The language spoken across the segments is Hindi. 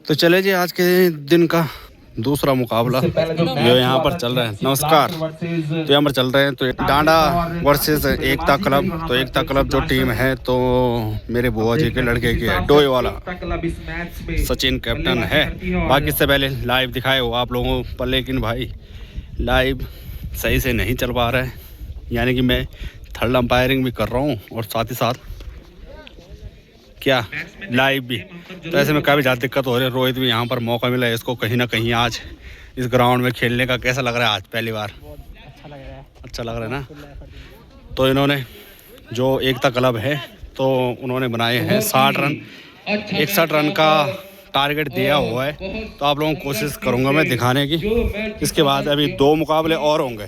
तो चले जी आज के दिन का दूसरा मुकाबला जो यहाँ पर चल रहा है। नमस्कार। तो यहाँ पर चल रहे हैं तो डांडा वर्सेस एकता क्लब। तो एकता क्लब जो टीम है तो मेरे बुआ जी के लड़के की है, डोई वाला सचिन कैप्टन है। बाकी इससे पहले लाइव दिखाए हो आप लोगों पर, लेकिन भाई लाइव सही से नहीं चल पा रहा है, यानी कि मैं थर्ड अंपायरिंग भी कर रहा हूँ और साथ ही साथ क्या लाइव भी। तो ऐसे में काफ़ी ज़्यादा दिक्कत हो रही है। रोहित भी यहाँ पर मौका मिला है इसको कहीं ना कहीं आज इस ग्राउंड में खेलने का। कैसा लग रहा है आज पहली बार? अच्छा लग रहा है ना। तो इन्होंने जो एकता क्लब है तो उन्होंने बनाए हैं 60 रन, 61 रन का टारगेट दिया हुआ है। तो आप लोगों को कोशिश करूंगा मैं दिखाने की। इसके बाद अभी 2 मुकाबले और होंगे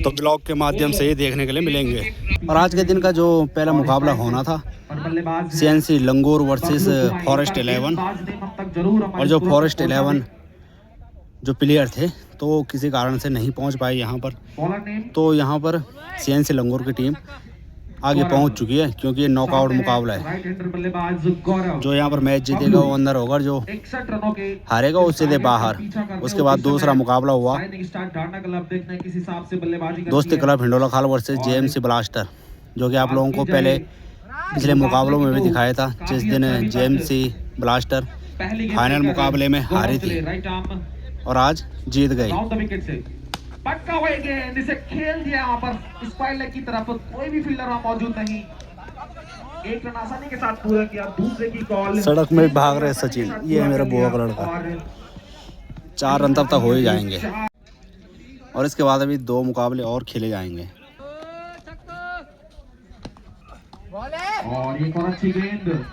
तो ब्लॉग के माध्यम से ही देखने के लिए मिलेंगे। और आज के दिन का जो पहला मुकाबला होना था CNC लंगूर वर्सेस फॉरेस्ट 11, और जो फॉरेस्ट 11 जो प्लेयर थे तो किसी कारण से नहीं पहुंच पाए यहाँ पर। तो यहाँ पर CNC लंगूर की टीम आगे पहुंच चुकी है क्योंकि ये नॉकआउट मुकाबला है। जो यहाँ पर मैच जीतेगा वो अंदर होगा, जो हारेगा वो सीधे बाहर। उसके बाद दूसरा मुकाबला हुआ दोस्ती क्लब हिंडोला खाल वर्सेस JMC ब्लास्टर, जो कि आप लोगों को पहले पिछले मुकाबलों में भी दिखाया था, जिस दिन JMC ब्लास्टर फाइनल मुकाबले में हारी थी और आज जीत गई। पक्का हुए गेंद इसे खेल दिया वहां पर स्क्वायर लेग की तरफ, कोई भी फील्डर वहां मौजूद नहीं। एक रन आसानी के साथ पूरा किया। दूसरे की कॉल। सड़क में भाग रहे सचिन, ये है मेरा बुआ का लड़का। 4 रन तब तक हो ही जाएंगे और इसके बाद अभी 2 मुकाबले और खेले जाएंगे। और एक और अच्छी गेंद,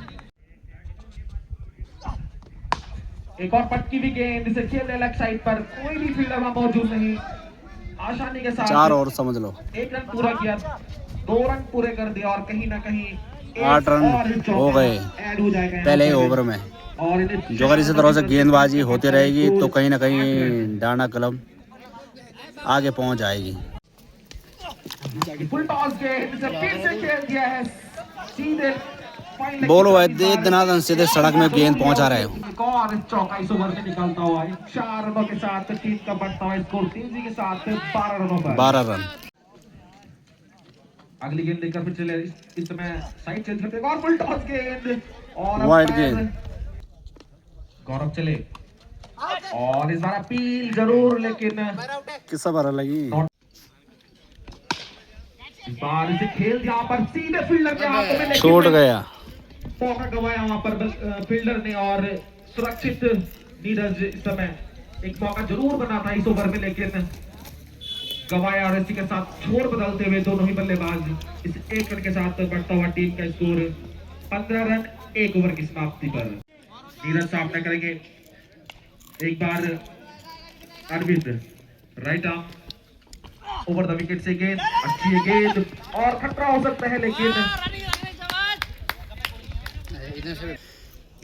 एक और पटकी भी गेंद इसे खेल दिया लेग साइड पर, कोई भी फील्डर वहां मौजूद नहीं। आसानी के साथ 4 और समझ लो। 1 रन पूरा किया, 2 रन पूरे कर दिया और कहीं ना कहीं 8 रन हो गए पहले ही ओवर में। और जो अगर इसी तरह से गेंदबाजी होती रहेगी तो कहीं ना कहीं डांडा क्लब आगे पहुंच जाएगी। फुल टॉस गेंद इसे फिर से खेल दिया है सीधे। बोलो वैद्यनाथन सीधे सड़क में गेंद पहुंचा रहे हो। और चौका इस ओवर से निकलता हुआ 4 रनों के साथ टीम का बढ़ता हुआ स्कोर तेजी के साथ 12 रनों पर। 12 रन। अगली गेंद लेकर फिर चले इस समय साइड चेंज करते हैं और फुल टॉस गेंद और वाइड गेंद। गौरव चले और इस बार अपील जरूर, लेकिन किस्सा बार लगी। इस बार इसे खेल यहाँ पर सीधे फील्डर के हाथों में, छोड़ गया। मौका गवाया वहां पर फील्डर ने और सुरक्षित नीरज इस समय एक मौका जरूर बना था इस ओवर में, लेकिन गवाया। और इसी के साथ छोर बदलते हुए दोनों ही बल्लेबाज इस 1 रन के साथ बढ़ता हुआ टीम का स्कोर 15 रन 1 ओवर की समाप्ति पर। नीरज सामना करेंगे एक बार Arvind, right arm over the wicket से गेंद, अच्छी है गेंद और खतरा हो सकता है, लेकिन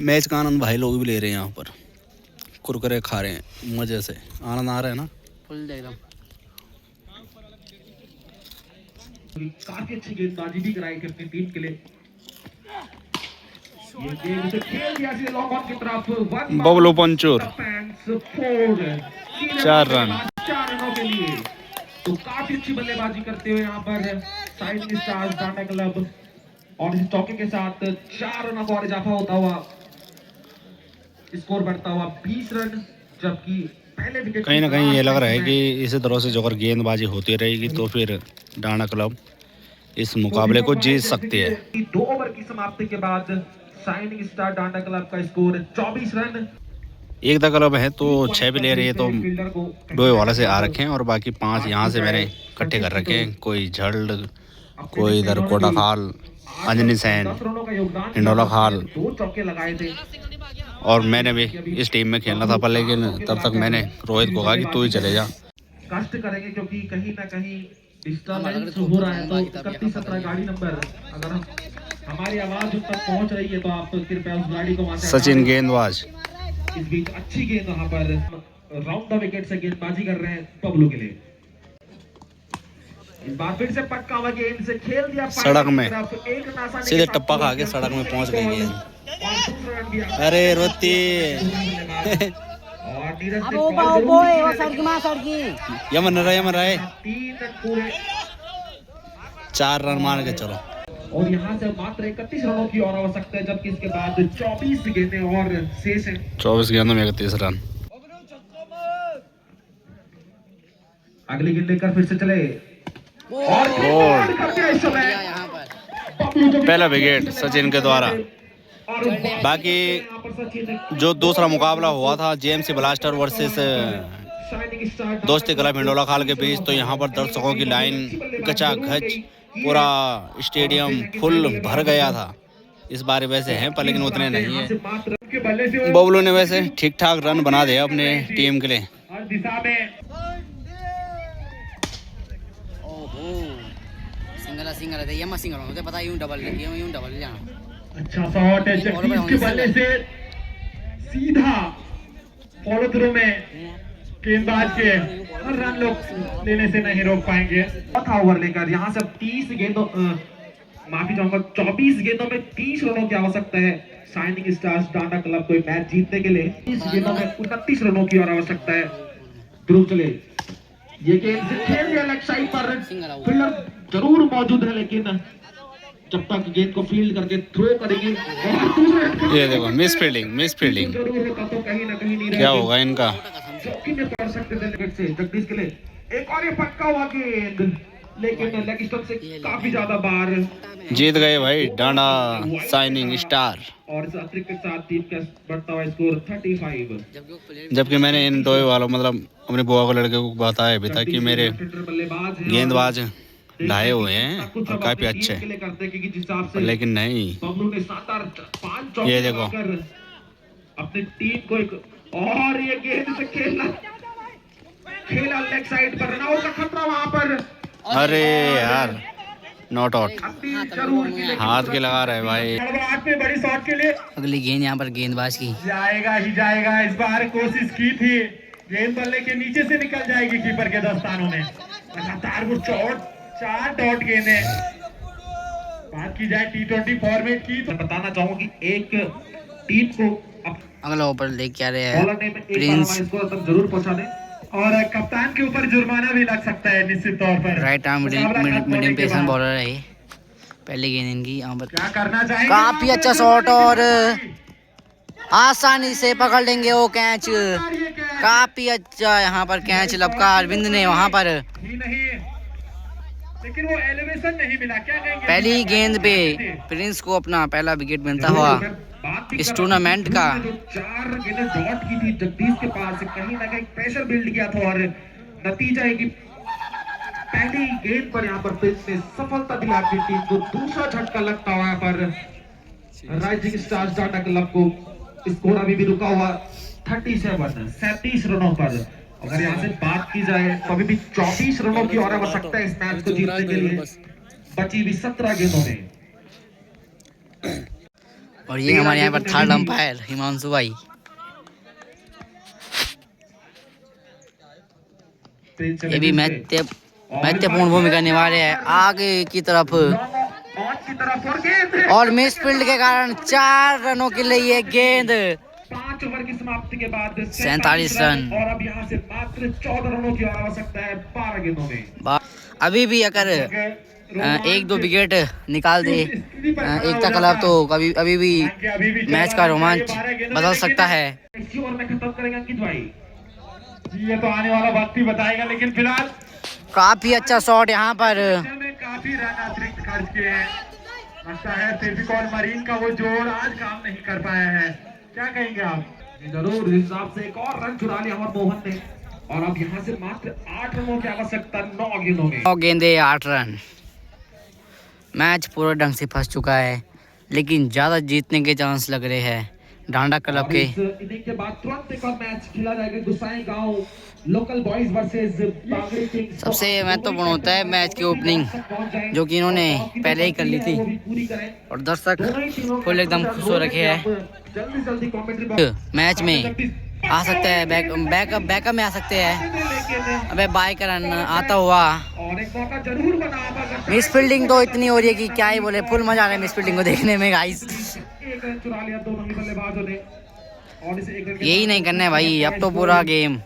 मैच का आनंद भाई लोग भी ले रहे हैं। यहाँ पर कुरकुरे खा रहे हैं, मजे से आनंद आ रहा है ना फुल एकदम। काफी अच्छी गेंदबाजी भी कराई थी अपनी टीम के लिए। ये गेंद से खेल दिया सीधे लॉन्ग ऑन की तरफ। बबलू पंचूर 4 रन 4 रनों के लिए। तो काफी अच्छी बल्लेबाजी करते हुए यहाँ पर साइड स्टार्स डांडा क्लब और इस चौके के साथ 4 रनों का और इजाफा होता हुआ स्कोर बढ़ता हुआ 20 रन, जबकि पहले विकेट कहीं ना कहीं ये लग रहा है कि इसी तरह से जो अगर गेंदबाजी होती रहेगी तो फिर डांडा क्लब इस मुकाबले को जीत सकती है। 2 ओवर की समाप्ति के बाद शाइनिंग स्टार डांडा क्लब का स्कोर 24 रन। एकता क्लब है तो 6 प्लेयर ये तो डोए वाला से आ रखे हैं और बाकी 5 यहाँ से मैंने इकट्ठे कर रखे हैं। कोई झल्ड, कोई इधर कोटा खाल, अंजनी सैन, हिंडोला खाल, 2 चौके लगाए थे। और मैंने भी इस टीम में खेलना था पर लेकिन तब तक मैंने रोहित को कहा कि तू ही चले जा। कष्ट करेंगे क्योंकि कहीं ना कहीं डिस्टर्बेंस हो रहा है। तो 31-17 गाड़ी नंबर, अगर हमारी आवाज उन तक पहुंच रही है तो आप कृपया उस गाड़ी को वहां से। सचिन गेंदबाज इस बीच अच्छी गेंद वहां पर राउंड द विकेट से गेंदबाजी कर रहे हैं पब्लू के लिए। इस बार फिर से पक्का हुआ गेंद से खेल दिया सड़क में एक नासानी सीधे के साथ टप्पा खा के सड़क में पहुंच गई गेंद। और दूसरा रन दिया। अरे रोती और नीरज अब ने वो बॉल बाओ जरूर बोए की वो है, सड़की मां सड़की यमन रहा है 3 रन पूरे 4 रन मान के चलो। और यहाँ से मात्र 31 रनों की और आवश्यकता है, जबकि इसके बाद 24 गेंदें और शेष हैं। 24 गेंदों में 31 रन। अगली गेंद लेकर फिर से चले और गोल। कर दिया इस समय यहाँ पर बबलू जो भी पहला विकेट सचिन के द्वारा। और बाकी यहाँ पर सचिन जो दूसरा मुकाबला हुआ था JMC blaster versus shining star दोस्ती क्लब हिंडोला खाल के बीच, तो यहाँ पर दर्शकों की लाइन गचागच, पूरा स्टेडियम फुल भर गया था। इस बार वैसे हैं पर लेकिन उतने नहीं है। मात्र के बल्ले से बबलू ने वैसे ठीक ठाक रन बना दिया अपने टीम के लिए। हर दिशा में ओहो सिंगल है ये मत सिंगल मुझे पता यूं डबल जाना। अच्छा शॉट है जगदीश के बल्ले से सीधा फॉलो थ्रू में गेंदबाज के हर रन लोग लेने से नहीं रोक पाएंगे। चौथा ओवर लेकर यहाँ से 30 गेंदों माफी चाहूंगा 24 गेंदों में 30 रनों की आवश्यकता है शाइनिंग स्टार्स डांडा क्लब को मैच जीतने के लिए। 30 गेंदों में 29 रनों की और आवश्यकता है। ध्रुव चले ये गेंद से खेल दिया लेग साइड पर, फील्डर जरूर मौजूद है लेकिन जब तक गेंद को फील्ड करके थ्रो करेंगे ये देखो मिस फील्डिंग जरूर होता तो कहीं ना कहीं नहीं क्या होगा इनका। चौकी में पड़ सकते थे विकेट से जगदीश के लिए। एक और ये पक्का हुआ गेंद लेकिन लेग स्टंप से काफी ज्यादा बार जीत गए भाई डांडा शाइनिंग स्टार। और इस अतिरिक्त के साथ टीम का बढ़ता हुआ स्कोर 35। जबकि मैंने इन दो वालों मतलब अपने बुआ को लड़के को बताया भी था कि मेरे बल्लेबाज हैं गेंदबाज ढाए हुए हैं कुछ और अब काफी अपनी अच्छे टीम के लिए करते हैं, क्योंकि जिस हिसाब से लेकिन नहीं। बबलू ने शानदार 5 चौके ये देखो। लगाकर अपनी टीम को एक और ये गेंद से खेला लेग साइड पर, रनआउट का खतरा वहां पर। अरे यार नॉट आउट। अपनी जरूर की लेकिन हाथ के लगा रहे भाई। हाथ में बड़ी शॉट के लिए अगली गेंद यहाँ पर गेंदबाज की जाएगा ही जाएगा। इस बार कोशिश की थी गेंद बल्ले के नीचे से निकल जाएगी कीपर के दस्तानों में। लगातार वो 4 डॉट गेंद है। बात की जाए T20 फॉर्मेट की तो बताना चाहूंगा कि एक टीम को अगला ओवर लेके आ रहे हैं बॉलर ने एक बार प्रिंस। हमारे स्कोर तक जरूर पहुंचा दें और कप्तान के ऊपर जुर्माना भी लग सकता है निश्चित तौर पर। Right arm medium pacer bowler है ये। पहली गेंद इनकी यहाँ पर क्या करना चाहेंगे? काफी अच्छा शॉट और आसानी से पकड़ लेंगे वो कैच। काफी अच्छा यहाँ पर कैच लपका अरविंद ने वहाँ पर। ही नहीं लेकिन वो एलिवेशन नहीं मिला। क्या कहेंगे? पहली गेंद पे प्रिंस को अपना पहला विकेट मिलता हुआ इस टूर्नामेंट का। 4 गेंदें डॉट की थी जगदीश के पास, कहीं ना कहीं प्रेशर बिल्ड किया था और नतीजा है कि पहली गेंद पर यहाँ पर प्रिंस ने सफलता दिला अपनी टीम को। दूसरा झटका लगता हुआ यहाँ पर राइजिंग स्टार्स डाटा क्लब को। स्कोर अभी भी रुका हुआ 37 रनों पर। अगर यहाँ से बात की जाए तो अभी भी 24 रनों की और आवश्यकता है इस मैच को जीतने के लिए, बची हुई 17 गेंदों में। और ये हमारे यहाँ पर थर्ड अंपायर हिमांशु भाई। ये भी महत्वपूर्ण भूमिका निभा रहे हैं आगे की तरफ। और मिस फील्ड के कारण 4 रनों के लिए ये गेंद। 5 ओवर की समाप्ति के बाद 47 रन। और अब यहाँ से मात्र 14 रनों की आवश्यकता है 12 गेंदों में। अभी भी अगर 1-2 विकेट निकाल दे एकता क्लब तो अभी भी मैच का रोमांच बदल सकता है। इसी ओवर में खत्म करेंगे अंकित भाई जी। ये तो आने वाला वक्त ही बताएगा, लेकिन फिलहाल काफी अच्छा शॉट यहाँ पर। में काफी रन अतिरिक्त खर्च किए हैं। लगता है फेविकॉल मरीन का वो जोड़ आज काम नहीं कर पाया है। क्या कहेंगे आप? जरूर इस हिसाब से एक और रन चुरा लिया अमर मोहन ने और अब यहाँ से मात्र 8 रनों की आवश्यकता 9 गेंदों में। 9 गेंदे 8 रन। मैच पूरे ढंग से फंस चुका है लेकिन ज्यादा जीतने के चांस लग रहे हैं डांडा क्लब के। इनिंग के बाद तुरंत एक और मैच खेला जाएगा गुसाई गांव local boys versus Bangri Kings. सबसे महत्वपूर्ण होता है मैच की ओपनिंग जो कि इन्होंने पहले ही कर ली थी और दर्शक फुल एकदम खुश हो रखे हैं। जल्दी कमेंट्री मैच में आ सकते हैं बैकअप में आ सकते हैं। अबे बाय का रन आता हुआ और एक मौका जरूर बना। मिस फील्डिंग तो इतनी हो रही है कि क्या ही बोले, फुल मजा आ रहा है मिस फील्डिंग को देखने में गाइस। एक रन चुरा लिया दोनों ही बल्लेबाजों ने और इसे एक रन के यही नहीं करना है भाई, अब तो पूरा गेम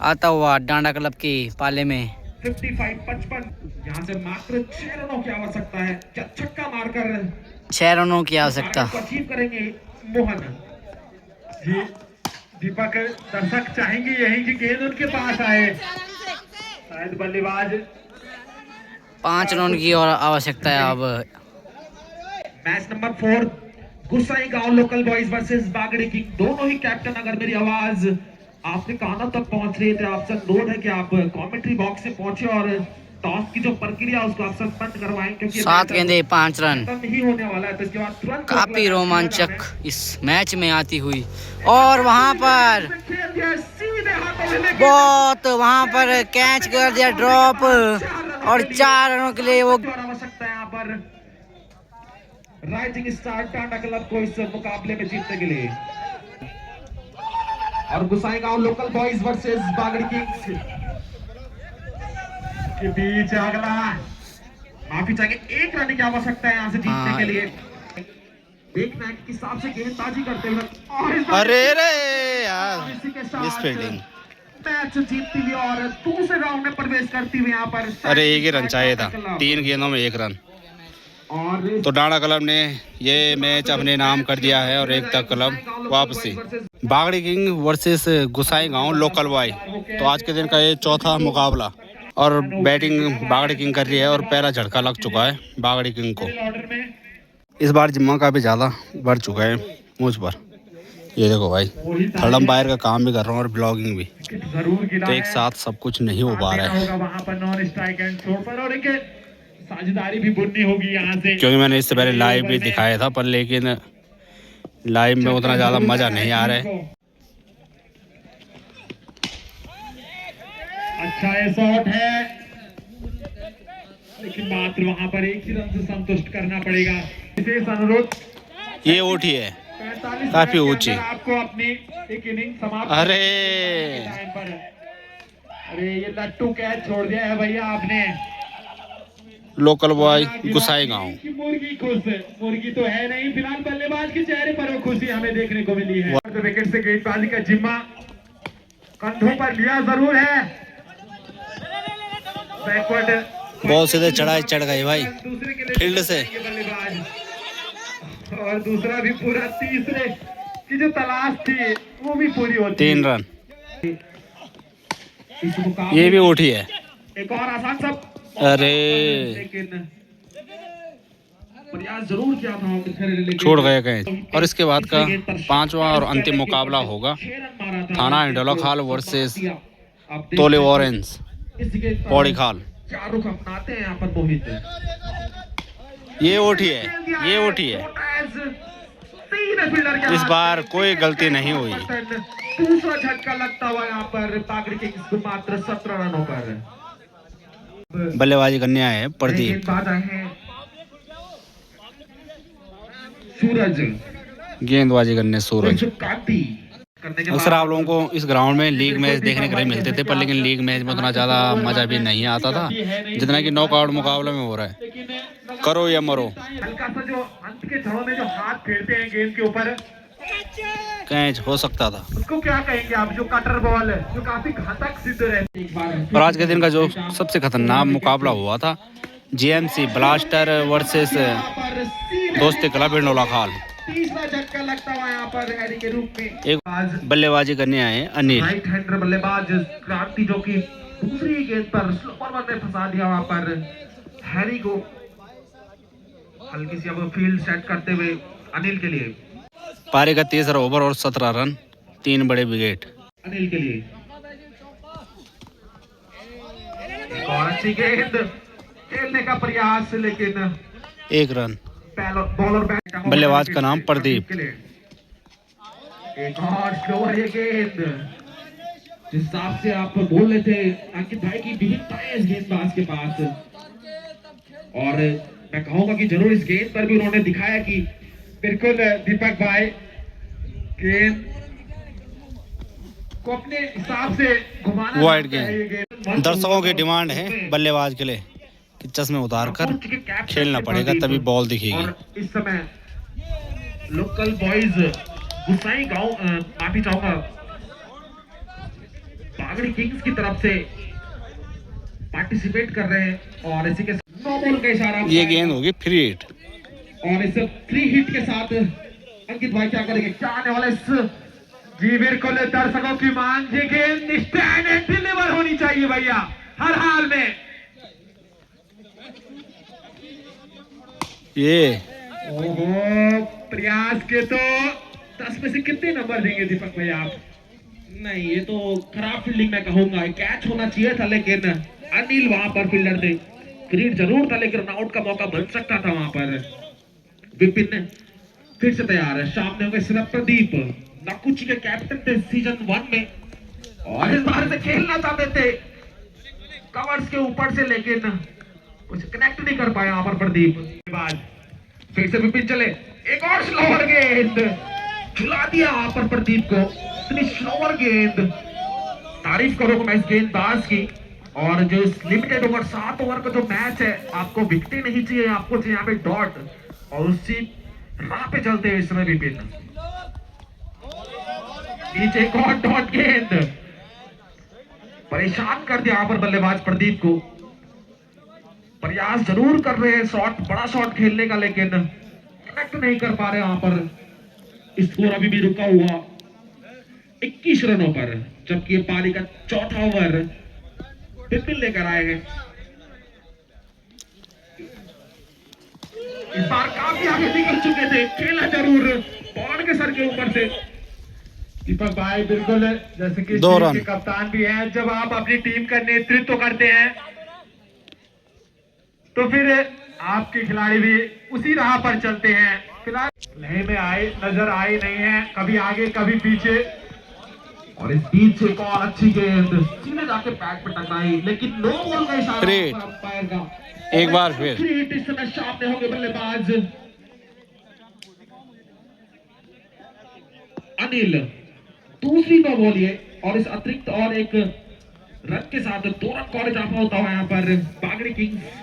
आता हुआ डांडा क्लब के पाले में। 55 यहाँ से मात्र 6 रनों की आवश्यकता है। छक्का मारकर 6 रनों की आवश्यकता। अचीव करेंगे मोहन जी। दीपक दर्शक चाहेंगे यही कि गेंद उनके पास आए। शायद बल्लेबाज 5 रन की और आवश्यकता है अब। मैच नंबर 4 गुसाई गांव local boys versus Bagri king. दोनों ही कैप्टन अगर मेरी आवाज आपके कानों तक पहुंच रही है तो आपसे अनुरोध है कि आप कमेंट्री बॉक्स से पहुंचे और टॉस की जो प्रक्रिया उसको आप बंद करवाएं, क्योंकि 7 गेंदे 5 रन। नहीं होने वाला है। तो इसके बाद तुरंत काफी रोमांचक इस मैच में आती हुई, और वहां पर बहुत वहां पर कैच कर दिया ड्रॉप, और 4 रनों के लिए वो आवश्यकता है यहाँ पर राइजिंग स्टार टाटा क्लब को इस मुकाबले में जीतने के लिए। और Gusaigaon local boys versus Bagdi kings के बीच अगला माफी चाहिए 1 रन की आवश्यकता है यहाँ से जीतने के लिए। देखना है कि हिसाब से गेंदबाजी करते हुए और अरे रे यार इसी के साथ मिस फील्डिंग। मैच जीतती हुई और दूसरे राउंड में प्रवेश करती हुई यहाँ पर। अरे एक ही रन चाहिए था, 3 गेंदों में 1 रन। और तो डांडा क्लब ने ये मैच अपने नाम कर दिया है और एकता क्लब वापसी। Bagdi king versus Gusaigaon local boy. तो आज के दिन का ये चौथा मुकाबला और बैटिंग बागड़ी किंग कर रही है और पहला झटका लग चुका है बागड़ी किंग को। इस बार जिम्मा का भी ज़्यादा बढ़ चुका है मुझ पर। ये देखो भाई, थर्ड अंपायर का काम भी कर रहा हूँ और ब्लॉगिंग भी, तो एक साथ सब कुछ नहीं हो पा रहा है वहाँ पर नॉन स्ट्राइक एंड थ्रो पर और इनके साझेदारी भी बुननी होगी यहाँ से, क्योंकि मैंने इससे पहले लाइव भी दिखाया था, पर लेकिन लाइव में उतना ज़्यादा मज़ा नहीं आ रहा है। अच्छा ये शॉट है, लेकिन मात्र वहां पर 1 ही रन से संतुष्ट करना पड़ेगा। विशेष अनुरोध, ये ऊँटी है 45 काफी मिनट के ऊंची। अंदर आपको अपनी एक इनिंग समाप्त अरे टाइम पर। अरे ये लट्टू कैच छोड़ दिया है भैया आपने। Local boy Gusaigaon. मुर्गी खुश, मुर्गी तो है नहीं फिलहाल, बल्लेबाज के चेहरे पर वो खुशी हमें देखने को मिली है। तो विकेट से गेंदबाजी का जिम्मा कंधों पर लिया जरूर है। बैकवर्ड बहुत सीधे चढ़ाई चढ़ गई भाई दूसरे के लिए फील्ड से। बल्लेबाज और दूसरा भी पूरा, तीसरे की जो तलाश थी वो भी पूरी होती। 3 रन। इस मुकाबले ये भी उठी है। एक और आसान सा, अरे लेकिन प्रयास जरूर किया था लेकिन छोड़ गए कहीं। और इसके बाद का 5वां और अंतिम मुकाबला होगा 6 रन मारा था थाना इंडोला खाल वर्सेस तोले वॉरेंस पौड़ी खाल। 4 रुख अपनाते हैं यहाँ पर मोहित। ये उठी है, ये उठी है। इस बार कोई गलती नहीं हुई। दूसरा झटका लगता हुआ यहाँ पर बागड़ी किंग्स को मात्र 17 रनों पर। बल्लेबाजी करने आए हैं प्रदीप। गेंदबाज आए हैं सूरज, गेंदबाजी करने सूरज। कांति करने के बाद अक्सर आप लोगों को इस ग्राउंड में लीग मैच देखने के लिए मिलते थे, पर लेकिन लीग मैच में उतना ज़्यादा मज़ा भी नहीं आता था जितना कि नॉकआउट मुकाबले में हो रहा है। करो या मरो। हल्का सा जो अंत के छड़ों में जो हाथ फेरते हैं गेंद के ऊपर, कैच हो सकता था। उसको क्या कहेंगे आप, जो कटर बॉल है जो काफी घातक सिद्ध रहती है। एक बार और आज के दिन का जो सबसे खतरनाक मुकाबला हुआ था जीएमसी ब्लास्टर वर्सेस दोस्ती क्लब इंडोला खाल। तीसरा झटका लगता हुआ यहाँ पर हैरी के रूप में। एक बल्लेबाजी करने आए हैं अनिल। राइट हैंडर बल्लेबाज क्रांति, जो कि दूसरी गेंद पर स्लोपर वन में फंसा दिया वहां पर हैरी को। हल्की सी अब फील्ड सेट करते हुए अनिल के लिए, पारी का 3रा ओवर और 17 रन, 3 बड़े विकेट अनिल के लिए। एक और अच्छी गेंद खेलने का प्रयास, लेकिन 1 रन। बॉलर बैट, बल्लेबाज का नाम प्रदीप। एक और स्लोअर ये गेंद, जिस हिसाब से आप बोल रहे थे अंकित भाई की विभिन्नता है इस गेंदबाज के पास, और मैं कहूंगा कि जरूर इस गेंद पर भी उन्होंने दिखाया कि बिल्कुल दीपक भाई गेंद को अपने हिसाब से घुमाना वाइड है। ये गेंद दर्शकों की डिमांड है बल्लेबाज के लिए कि चश्मे उतार कर खेलना पड़ेगा तभी बॉल दिखेगी। और इस समय लोकल बॉयज गुसाई गांव माफी चाहूंगा बागड़ी किंग्स की तरफ से पार्टिसिपेट कर रहे हैं और इसी के नो बॉल का इशारा। ये गेंद होगी फ्री हिट और इस फ्री हिट के साथ अंकित भाई क्या करेंगे, क्या आने वाला इस जी बिल्कुल दर्शकों की मांग ये गेंद स्टैंड एंड डिलीवर होनी चाहिए भैया हर हाल में। ये ओहो प्रयास के तो 10 में से कितने नंबर देंगे दीपक भैया आप? नहीं ये तो खराब फील्डिंग मैं कहूंगा, कैच होना चाहिए था लेकिन अनिल वहां पर फील्डर थे, ग्रीन जरूर था लेकिन रन आउट का मौका बन सकता था वहां पर। विपिन फिर से तैयार है, सामने होंगे सिर्फ प्रदीप नाकुची के कैप्टन थे सीजन 1 में और इस बार से खेलना चाहते थे कवर्स के ऊपर से लेकिन कुछ कनेक्ट नहीं कर पाया वहां पर प्रदीप। बाद फिर से विपिन चले, एक और स्लोअर गेंद झुला दिया वहां पर प्रदीप को, इतनी स्लोअर गेंद। तारीफ करो मैं इस गेंदबाज की, और जो लिमिटेड ओवर 7 ओवर का जो मैच है आपको विकेट नहीं चाहिए, आपको चाहिए यहाँ पे डॉट, और उसी राह पे चलते हुए इस समय विपिन नीचे एक और डॉट गेंद परेशान कर दिया यहाँ पर बल्लेबाज प्रदीप को। प्रयास जरूर कर रहे हैं शॉट, बड़ा शॉट खेलने का लेकिन कनेक्ट नहीं कर पा रहे वहां पर। स्कोर अभी भी रुका हुआ 21 रनों पर, जबकि ये पारी का चौथा ओवर विपिन लेकर आए हैं। इस बार काफी आगे निकल चुके थे, खेला जरूर बॉल के सर के ऊपर से। दीपक भाई बिल्कुल जैसे कि टीम के कप्तान भी हैं, जब आप अपनी टीम का नेतृत्व करते हैं तो फिर आपके खिलाड़ी भी उसी राह पर चलते हैं। फिलहाल लय में आए नजर आई नहीं है, कभी आगे कभी पीछे, और इस बीच से एक और अच्छी गेंद सीधे जाके पैड पे टकराई लेकिन नो बॉल का इशारा अंपायर का। एक बार फिर इस समय सामने होंगे बल्लेबाज अनिल, दूसरी नो बॉल ये, और इस अतिरिक्त और एक रन के साथ 2 रन का इजाफा होता है यहाँ पर बागड़ी किंग्स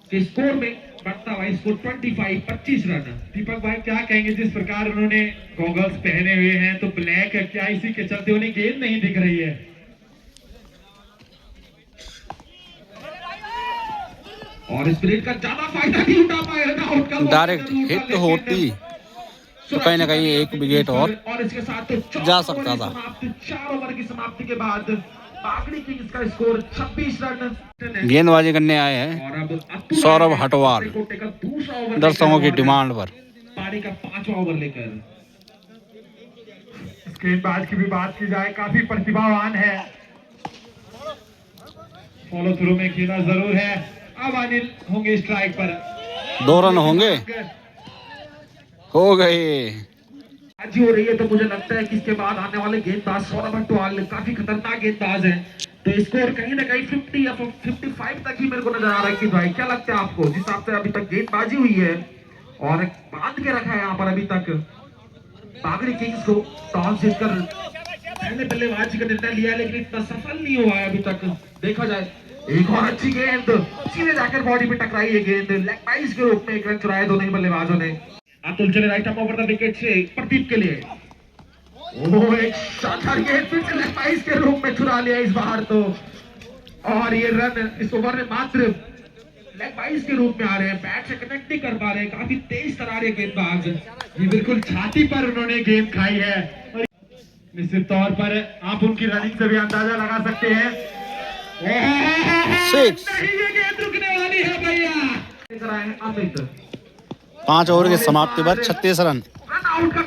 के स्कोर में, बढ़ता हुआ स्कोर 25 रन। दीपक भाई क्या कहेंगे, जिस प्रकार उन्होंने गॉगल्स पहने हुए हैं तो ब्लैक है, क्या इसी के चलते उन्हें गेंद नहीं दिख रही है? और इस ब्रेक का ज्यादा फायदा नहीं उठा पाए, रन आउट का डायरेक्ट हिट होती तो कहीं ना कहीं एक विकेट और इसके साथ तो जा सकता था। 4 ओवर की समाप्ति के बाद बागड़ी किंग्स का स्कोर 26 रन। गेंदबाजी करने आए हैं सौरभ हटवाल दर्शकों की डिमांड पर। पारी का 5वां ओवर लेकर गेंदबाज की भी बात की जाए, काफी प्रतिभावान है, फॉलो थ्रू में खेला जरूर है। अब अनिल होंगे स्ट्राइक पर, 2 रन होंगे, हो गए। आज हो रही है तो मुझे लगता है कि इसके बाद आने वाले गेंदबाज सौरभ हटवाल काफी खतरनाक गेंदबाज हैं, तो स्कोर कहीं ना कहीं 50 या 55 तक ही मेरे को नजर आ रहा है। कि भाई क्या लगता है आपको, जिस हिसाब से अभी तक गेंदबाजी हुई है और बांध के रखा है यहाँ पर अभी तक बागड़ी किंग्स को, टॉस जीतकर पहले बल्लेबाजी का निर्णय लिया लेकिन इतना सफल नहीं हुआ है अभी तक। देखा जाए एक और अच्छी गेंद सीधे जाकर बॉडी पे टकराई है गेंद, लेग बाइस के रूप में 1 रन चुराए दोनों ही बल्लेबाजों ने। अतुल चले right up over the wicket से प्रदीप के लिए, ओह एक शानदार गेंद फिर से लेग बाइस के रूप में चुरा लिया इस बार तो, और ये रन इस ओवर में मात्र लेग बाइस के रूप में आ रहे हैं, बैट से कनेक्ट नहीं कर पा रहे हैं, काफी तेज तरार है गेंदबाज। ये बिल्कुल छाती पर उन्होंने गेंद खाई है, और निश्चित तौर पर आप उनकी रनिंग से भी अंदाजा लगा सकते हैं। 6 ये गेंद रुकने वाली है भैया। अमित 5 ओवर की समाप्ति पर 36 रन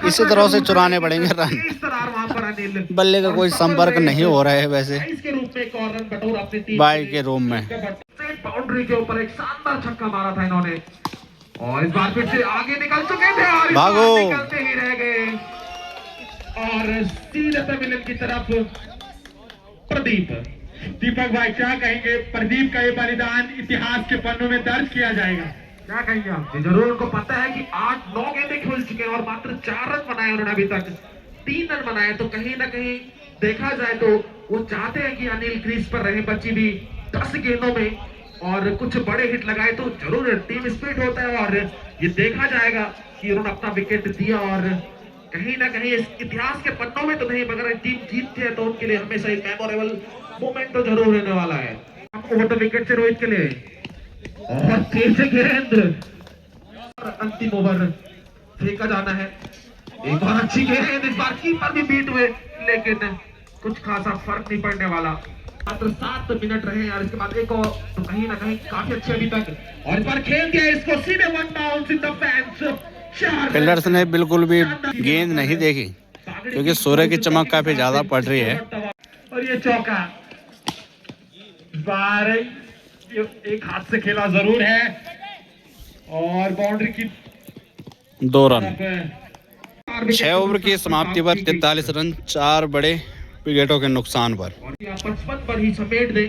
इसी तरह से चुराने पड़ेंगे रन। बल्ले का कोई संपर्क नहीं हो रहा है वैसे बाई के रूम में। बाउंड्री के ऊपर एक शानदार छक्का मारा था इन्होंने, और इस बार फिर से आगे निकल चुके थे और भागो निकलते ही रह गए, और सीधे पवेलियन की तरफ प्रदीप। दीपक भाई क्या कहेंगे, प्रदीप का ये बलिदान इतिहास के पन्नों में दर्ज किया जाएगा, क्या कहेंगे आप? जरूर उनको पता है कि 8-9 गेंदें खेल चुके हैं और मात्र 4 रन बनाए उन्होंने अभी तक, 3 रन बनाए, तो कहीं ना कहीं देखा जाए तो वो चाहते हैं कि अनिल क्रीज पर रहे, बच्ची भी 10 गेंदों में और कुछ बड़े हिट लगाए तो जरूर टीम स्पिरिट होता है और ये देखा जाएगा कि उन्होंने अपना विकेट दिया और कहीं ना कहीं इस इतिहास के पन्नों में तो नहीं मगर टीम जीतती है तो उनके लिए हमेशा एक मेमोरेबल मोमेंट तो जरूर रहने वाला है। ओवर द विकेट से रोहित के लिए और तेज गेंद, अंतिम ओवर फेंका जाना है। एक बार अच्छी गेंद, इस बार कीपर भी बीट हुए लेकिन कुछ खासा फर्क नहीं पड़ने वाला। मात्र 7 मिनट रहे और इसके बाद एक और तो कहीं ना कहीं काफी अच्छे अभी तक और इस बार खेल दिया इसको सीधे one bounce in the fence. Fielders ने बिल्कुल भी गेंद नहीं देखी क्योंकि सूर्य की चमक काफी ज्यादा पड़ रही है। और ये चौका इस बार एक हाथ से खेला जरूर है और बाउंड्री की 2 रन। 6 ओवर की समाप्ति पर 43 रन 4 बड़े विकेटों के नुकसान पर। 55 पर ही समेट दे,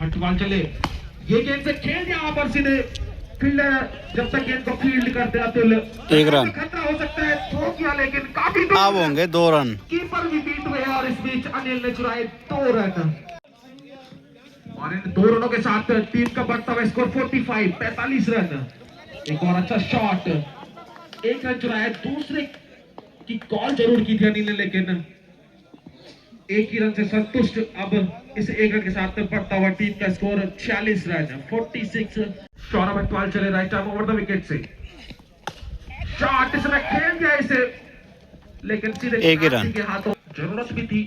हटवाल चले, ये गेंद से खेल दिया वहां पर सीधे फील्डर जब तक गेंद को फील्ड करते अतुल 1 रन खतरा हो सकता है, थ्रो किया लेकिन काफी अब होंगे 2 रन। कीपर भी बीट हुए और इस बीच अनिल ने चुराए 2 रन और इन 2 रनों के साथ टीम का बढ़ता हुआ स्कोर 45 रन। एक और अच्छा शॉट, 1 रन चुराया, दूसरे की कॉल जरूर की थी अनिल ने लेकिन 1 ही रन से संतुष्ट। अब इस 1 रन के साथ बढ़ता हुआ टीम का स्कोर 46 रन 46। सौरभ अटवाल चले right arm over the wicket से, शॉट इसने खेल दिया इसे लेकिन सीधे 1 ही रन के हाथों जरूरत भी थी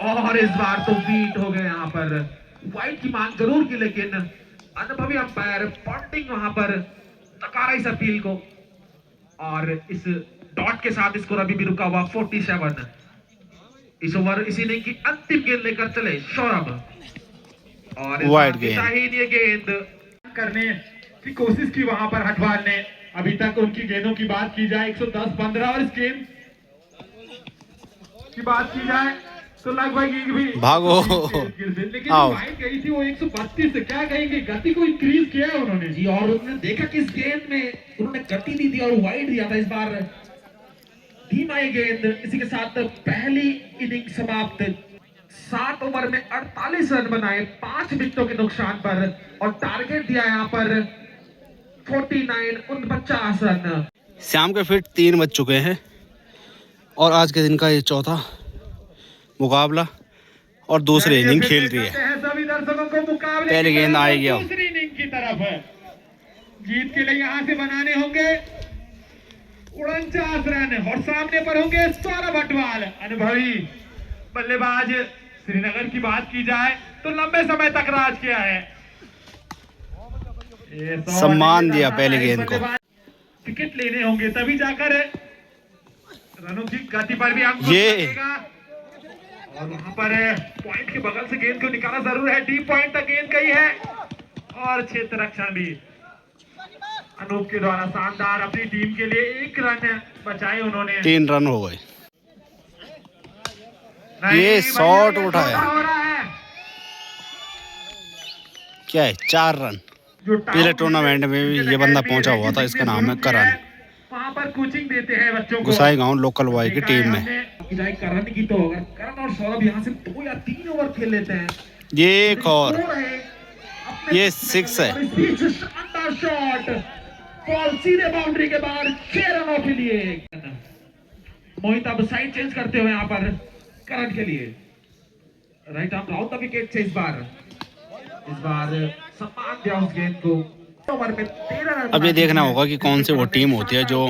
और इस बार तो बीट हो गए। यहाँ पर वाइड की मांग जरूर की लेकिन अनुभवी अंपायर पॉन्टिंग वहां पर नकारा इस अपील को और इस डॉट के साथ स्कोर अभी भी रुका हुआ 47। इस ओवर इस इनिंग की अंतिम गेंद लेकर चले सौरभ और वाइड गेंद, शाहीन ये गेंद करने की कोशिश की वहां पर हटवाल ने। अभी तक उनकी गेंदों की बात की जाए 110-15 और इस गेंद की बात की जाए तो लगभग एक भी भागो लेकिन वाइड गई थी वो 132 से, क्या कहेंगे गति को इंक्रीज किया है उन्होंने जी और उन्होंने देखा कि इस गेंद में उन्होंने गति दी थी और वाइड दिया था। इस बार धीमा गेंद, इसी के साथ पहली इनिंग समाप्त। 7 ओवर में 48 रन बनाए 5 विकेटों के नुकसान पर और टारगेट दिया यहाँ पर 49 रन। शाम के फिट 3 बज चुके हैं और आज के दिन का ये चौथा मुकाबला और दूसरी इनिंग खेल रही है। सभी दर्शकों को मुकाबले पहली गेंद आएगी अब दूसरी इनिंग की तरफ जीत के लिए यहाँ से बनाने होंगे 49 रन और सामने पर होंगे सौरभ अटवाल, अनुभवी बल्लेबाज। श्रीनगर की बात की जाए तो लंबे समय तक राज किया है, सम्मान दिया पहली गेंद को। विकेट लेने होंगे तभी जाकर रनों की गति पर भी अंकुश लगेगा और वहां पर पॉइंट के बगल से गेंद को निकाला जरूर है, डीप पॉइंट तक गेंद गई है और क्षेत्र रक्षण भी अनूप के द्वारा शानदार। अपनी टीम के लिए 1 रन बचाए उन्होंने, 3 रन हो गए। ये शॉट उठाया क्या है 4 रन। पिछले टूर्नामेंट में भी ये बंदा पहुंचा हुआ था, इसका नाम है करण। वहां पर कोचिंग देते हैं बच्चों को गुसाई गांव लोकल बॉय की टीम में। करण की तो अगर करण और सौरभ यहाँ से 2 या 3 ओवर खेल लेते हैं ये एक और ये 6 है। शानदार शॉट, बॉल सीधे बाउंड्री के बाहर 6 रनों के लिए। मोहित अब साइड चेंज करते हुए यहाँ पर करण के लिए right arm round the wicket से इस बार सम्मान दिया उस गेंद को। ओवर में 13 रन। अब ये देखना होगा कि कौन सी वो टीम होती है जो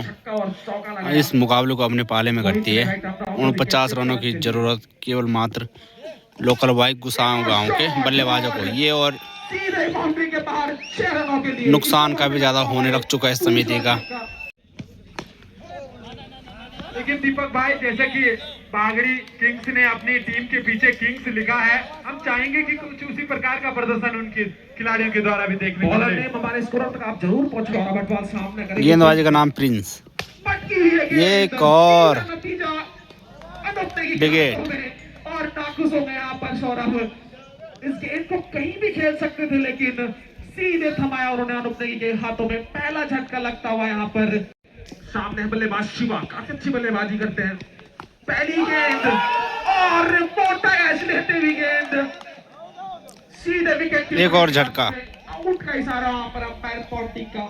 इस मुकाबले को अपने पाले में करती है। 49 रनों की जरूरत केवल मात्र लोकल बॉय गुसाई गांव के बल्लेबाजों को। ये और नुकसान का भी ज्यादा होने लग चुका है इस समिति का। लेकिन दीपक भाई जैसे कि बागड़ी किंग्स ने अपनी टीम के पीछे किंग्स लिखा है, हम चाहेंगे कि कुछ उसी प्रकार का प्रदर्शन उनके खिलाड़ियों के द्वारा भी देखने को मिले। हमारे स्कोर तक आप जरूर पहुंचे। गेंदबाजी का नाम प्रिंस। ये एक और विकेट और नाखुश हो गए यहाँ पर सौरभ। इस गेंद को कहीं भी खेल सकते थे लेकिन सीधे थमाया उन्होंने अनूप नेगी के हाथों में। पहला झटका लगता हुआ यहाँ पर सामने बल्लेबाज शिवा काफी अच्छी बल्लेबाजी करते हैं। पहली गेंद और लेते हुए गेंद सीधे विकेट एक और झटका। आउट का इशारा वहां पर अंपायर पॉन्टिंग का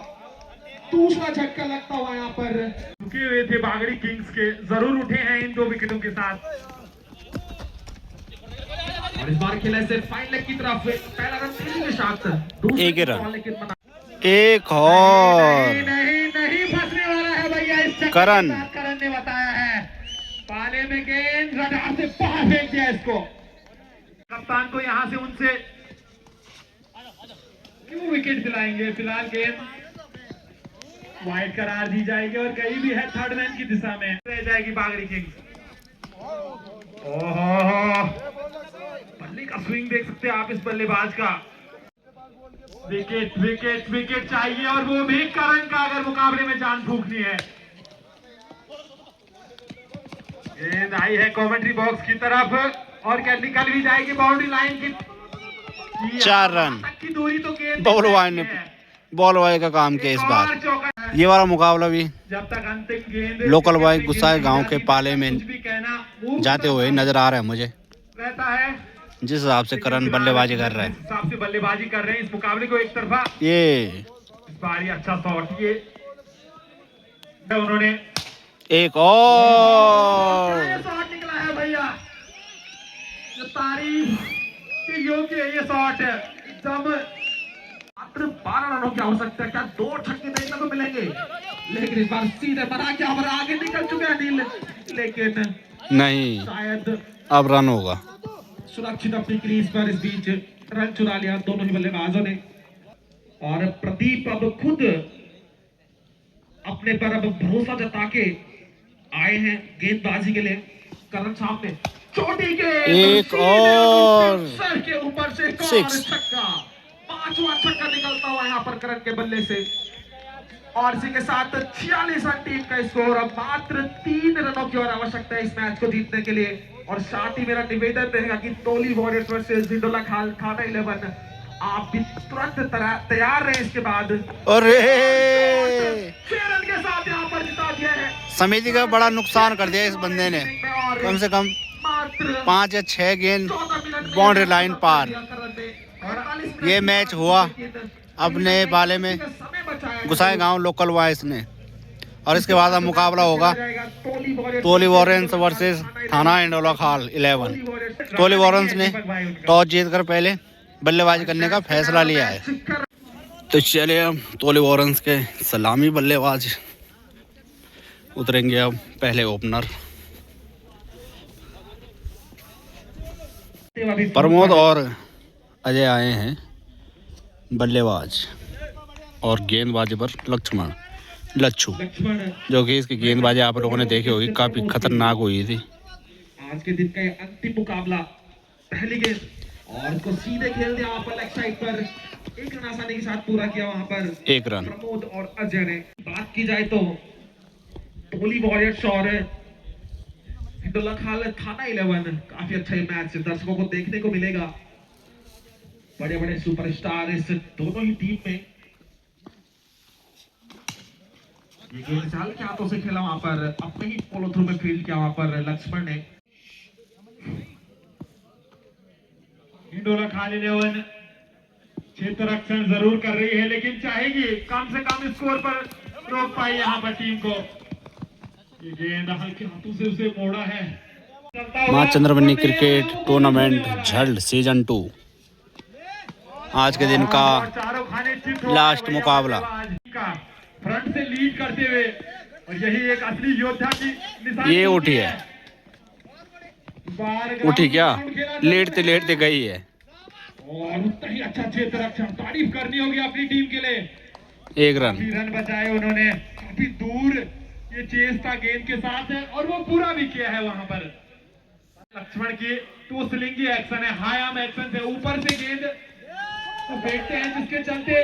दूसरा झटका लगता हुआ यहाँ पर रुके हुए थे बागड़ी किंग्स के, जरूर उठे हैं इन 2 विकेटों के साथ। और इस बार खेला से फाइन लेग की तरफ पहला रन के साथ एक ही रन, एक और नहीं फंसने वाला है भैया इस करण ने बताया है। पाले में गेंद रडार से बाहर फेंक दिया इसको। कप्तान को यहां से उनसे क्यों विकेट दिलाएंगे? फिलहाल गेंद वाइड करार दी जाएगी और कहीं भी है थर्ड मैन की दिशा में रह जाएगी बागड़ी किंग्स। ओहो, बल्ले का स्विंग देख सकते हैं आप इस बल्लेबाज का। विकेट विकेट विकेट चाहिए और वो भी करण का अगर मुकाबले में जान फूकनी है। गेंद आई है कमेंट्री बॉक्स की तरफ और क्या निकल भी जाएगी बाउंड्री लाइन की। 4 रन की दूरी तो गेंद बॉल बॉय का काम किया इस बार। ये वाला मुकाबला भी जब तक अंतिम गेंद लोकल बॉय गुस्साए गांव के पाले में जाते हुए नजर आ रहा है मुझे, रहता है जिस हिसाब से करण बल्लेबाजी कर रहा है। हिसाब से बल्लेबाजी कर रहे हैं इस मुकाबले को एक तरफा। ये इस बार ये अच्छा शॉट ये उन्होंने एक और शॉट निकला है भैया, जो तारीफ के योग्य है ये शॉट। एकदम मात्र 12 रनों की आवश्यकता, क्या 2 छक्के देखने को मिलेंगे, लेकिन इस बार सीधे बना के और आगे निकल चुके हैं अनिल, लेकिन नहीं शायद अब रन होगा। सुरक्षित अपनी क्रीज पर इस बीच रन चुरा लिया दोनों ही बल्लेबाजों ने। और प्रदीप अब खुद अपने पर अब भरोसा जता के आए हैं गेंदबाजी के लिए। करण सामने चोटी के एक और सर के ऊपर से छक्का, 5वां छक्का निकलता हुआ यहाँ पर करण के बल्ले से। और इसी के साथ 46 रन टीम का स्कोर। अब मात्र 3 रनों की और आवश्यकता है इस मैच को जीतने के लिए। और साथ ही मेरा निवेदन रहेगा कि टोली वॉरियर्स वर्सेस जिंदोला खाना 11 आप भी तुरंत तैयार रहे। इसके बाद अरे 6 रन के साथ यहाँ पर जिता दिया है। समिति का बड़ा नुकसान कर दिया इस बंदे ने, कम से कम 5 या 6 गेंद बाउंड्री लाइन पार। ये मैच हुआ अपने पाले में गुसाई गांव लोकल बॉयज ने, और इसके बाद अब मुकाबला होगा टोली वॉरियर्स वर्सेस थाना इंडोला खाल 11। टोली वॉरियर्स ने टॉस जीतकर पहले बल्लेबाजी करने का फैसला लिया है। तो चलिए अब टोली वॉरियर्स के सलामी बल्लेबाज उतरेंगे। अब पहले ओपनर प्रमोद और अजय आए हैं बल्लेबाज, और गेंदबाजी पर लच्छू, जो कि इसकी गेंदबाजी आप लोगों ने देखी होगी, काफी खतरनाक हुई थी। आज के दिन का ये अंतिम मुकाबला, पहली गेंद और इसको सीधे खेल दिया वहां पर लेग साइड पर, 1 रन आसानी के साथ पूरा किया वहां पर 1 रन। प्रमोद और अजय ने। बात की जाए तो टोली वॉरियर्स और इंडोला खाल थाना 11 काफी अच्छा मैच दर्शकों को देखने को मिलेगा। बड़े बड़े सुपरस्टार इस दोनों ही टीम में। ये गेंद चाल के हाथों से खेला वहां पर, अपने ही फॉलो थ्रू में फील्ड किया वहां पर लक्ष्मण ने। इंडोला खाल 11 क्षेत्र रक्षण जरूर कर रही है, लेकिन चाहेगी कम से कम स्कोर पर रोक पाई यहाँ पर टीम को। ये गेंद हल्के हाथों से उसे मोड़ा है। मां चंद्रमणि क्रिकेट टूर्नामेंट झल्ड सीजन 2 आज के दिन का लास्ट मुकाबला। फ्रंट से लीड करते हुए, और यही एक असली योद्धा की निशानी। ये उठी है, उठी क्या, लेटते लेटते गई है। और उतना ही अच्छा क्षेत्र रक्षण, तारीफ करनी होगी अपनी टीम के लिए। 1 रन। रन बचाए उन्होंने, काफी दूर ये चेस था गेंद के साथ है, और वो पूरा भी किया है वहां पर। लक्ष्मण की टू स्लिंगी एक्शन है, हाई आर्म एक्शन से ऊपर से गेंद तो फेंकते हैं, जिसके चलते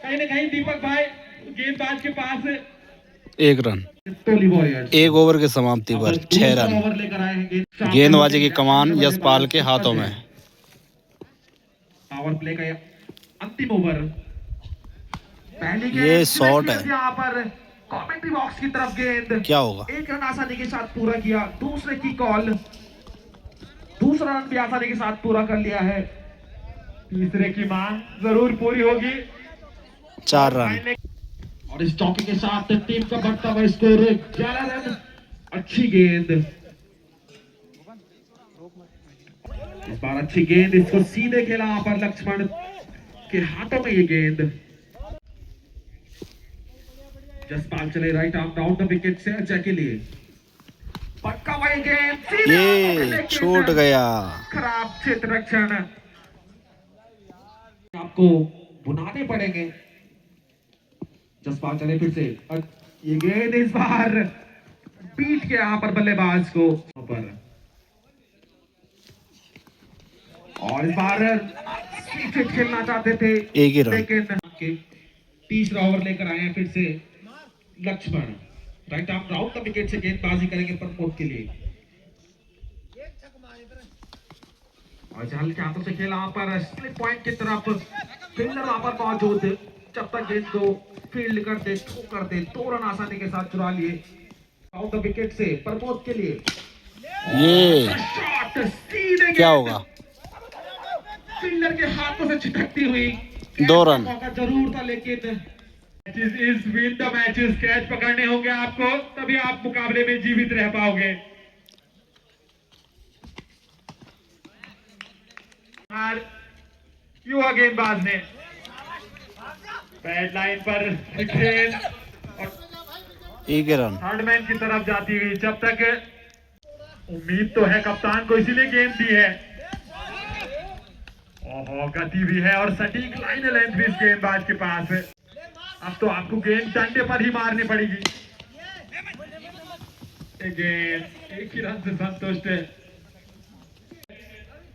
कहीं ना कहीं दीपक भाई गेंदबाज के पास 1 रन। टोली वॉरियर्स 1 ओवर की समाप्ति पर 6 रन। ओवर लेकर आए हैं। गेंदबाजी की कमान यशपाल के हाथों में। पावर प्ले का अंतिम ओवर, पहली गेंद ये शॉट है, यहाँ पर कमेंट्री बॉक्स की तरफ गेंद, क्या होगा। 1 रन आसानी के साथ पूरा किया। दूसरे की कॉल, दूसरा रन भी आसानी के साथ पूरा कर लिया है। तीसरे की मांग जरूर पूरी होगी। 4 रन। और इस चौके के साथ टीम का बढ़ता हुआ स्कोर 11 रन। अच्छी गेंद, इस बार अच्छी गेंद, इसको सीधे खेला वहां पर लक्ष्मण के हाथों में ये गेंद। जसपाल चले right arm down the wicket से अजय के लिए। पक्का वही गेंद, ये छूट गया। खराब क्षेत्र रक्षण, आपको बुनाने पड़ेंगे। जसपाल चले फिर से, ये गेंद इस बार पीट के यहाँ पर बल्लेबाज को पर, और इस बार स्ट्रेट खेलना चाहते थे एक ही रन। लेकिन तीसरा ओवर लेकर आए हैं फिर से Laxman. Right arm round the wicket से गेंदबाजी करेंगे प्रमोद के लिए। और जहल के हाथों से खेला वहां पर स्प्लिट पॉइंट की तरफ, फील्डर वहां पर मौजूद, जब तक गेंद को फील्ड कर दे, थ्रो कर दे, 2 रन आसानी के साथ चुरा लिए। आउट द विकेट से प्रमोद के लिए ये शॉट सीधे क्या होगा? फील्डर के हाथों से छिटकती हुई। 2 रन। मौका जरूर था लेकिन इस विन द मैचेस कैच पकड़ने होंगे आपको, तभी आप मुकाबले में जीवित रह पाओगे। युवा गेंदबाज ने बैट लाइन पर गेंद एक ही रन। थर्ड मैन की तरफ जाती हुई, जब तक उम्मीद तो है कप्तान को, इसीलिए गेंद दी है। ओहो, गति भी है और सटीक लाइन लेंथ भी इस गेंदबाज के पास है। अब तो आपको गेंद डंडे पर ही मारनी पड़ेगी। गेंद एक ही रन से संतुष्ट है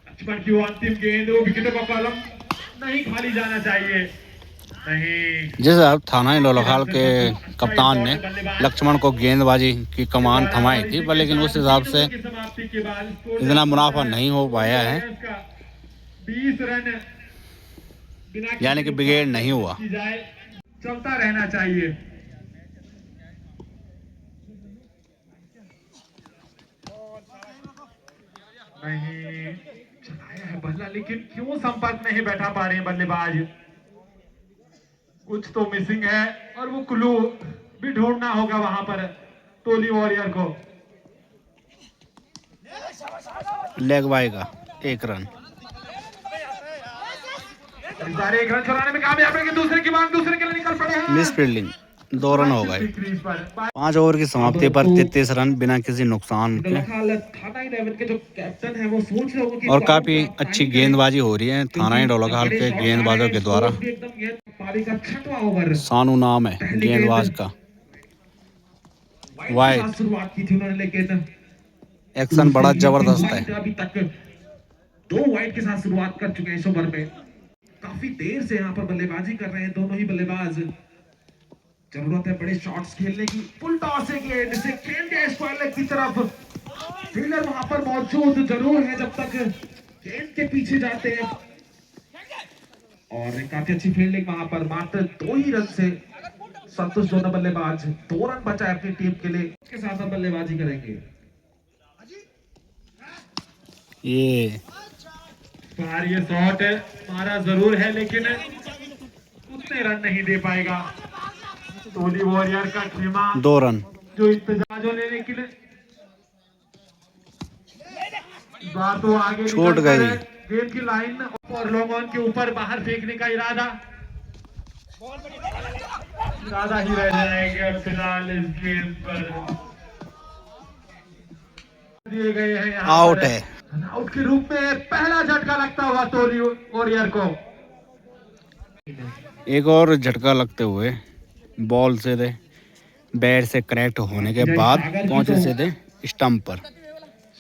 लक्ष्मण की वो अंतिम गेंद, वो विकेटों का कॉलम नहीं खाली जाना चाहिए। नहीं, जैसे अब थाना लोलखाल के कप्तान ने लक्ष्मण को गेंदबाजी की कमान थमाई थी, पर लेकिन उस हिसाब से इतना मुनाफा नहीं हो पाया है, 20 रन यानी कि विकेट नहीं हुआ। चलता रहना चाहिए। नहीं चलाया है बल्ला, लेकिन क्यों संपर्क नहीं बैठा पा रहे हैं बल्लेबाज। कुछ तो मिसिंग है और वो क्लू भी ढूंढना होगा वहां पर टोली वॉरियर को। लेग बाई का 1 रन। इस बार 1 रन चुराने में कामयाब है कि दूसरे की मांग दूसरे के लिए निकल पड़े हैं। मिस फील्डिंग, 2 रन हो गए। 5 ओवर की समाप्ति पर 33 रन बिना किसी नुकसान के। थाना 11 के जो कैप्टन है वो सोच रहे होंगे कि और काफी अच्छी गेंदबाजी हो रही है थाना डोलाखाल के गेंदबाजों के द्वारा। पारी का 6वां ओवर, सानू नाम है गेंदबाज का। वाइड शुरुआत की थी उन्होंने, लेकिन एक्शन बड़ा जबरदस्त है। अभी तक 2 वाइड के साथ शुरुआत कर चुके हैं इस ओवर में। काफी देर से यहाँ पर बल्लेबाजी कर रहे हैं दोनों ही बल्लेबाज। जरूरत है बड़े शॉट्स खेलने की। फुल टॉस है गेंद से खेल गया स्क्वायर लेग की तरफ। फील्डर वहां पर मौजूद जरूर है जब तक गेंद के पीछे जाते हैं, और काफी अच्छी फील्डिंग वहां पर। मात्र 2 ही रन से संतोष दोनों बल्लेबाज 2 रन बचाए अपनी टीम के लिए। इसके साथ हम बल्लेबाजी करेंगे। ये शॉट मारा जरूर है लेकिन उतने रन नहीं दे पाएगा टोली वॉरियर का खेमा। 2 रन जो इंतजाजों लेने के लिए बात तो आगे छूट गई। गेंद की लाइन और लॉन्ग ऑन के ऊपर बाहर फेंकने का इरादा ही रह जाएंगे। और फिलहाल इस गेंद पर दिए गए हैं आउट है। आउट के रूप में पहला झटका लगता हुआ टोली वॉरियर को। एक और झटका लगते हुए बॉल से दे बैट से कनेक्ट होने के बाद पहुंचे सीधे स्टंप पर।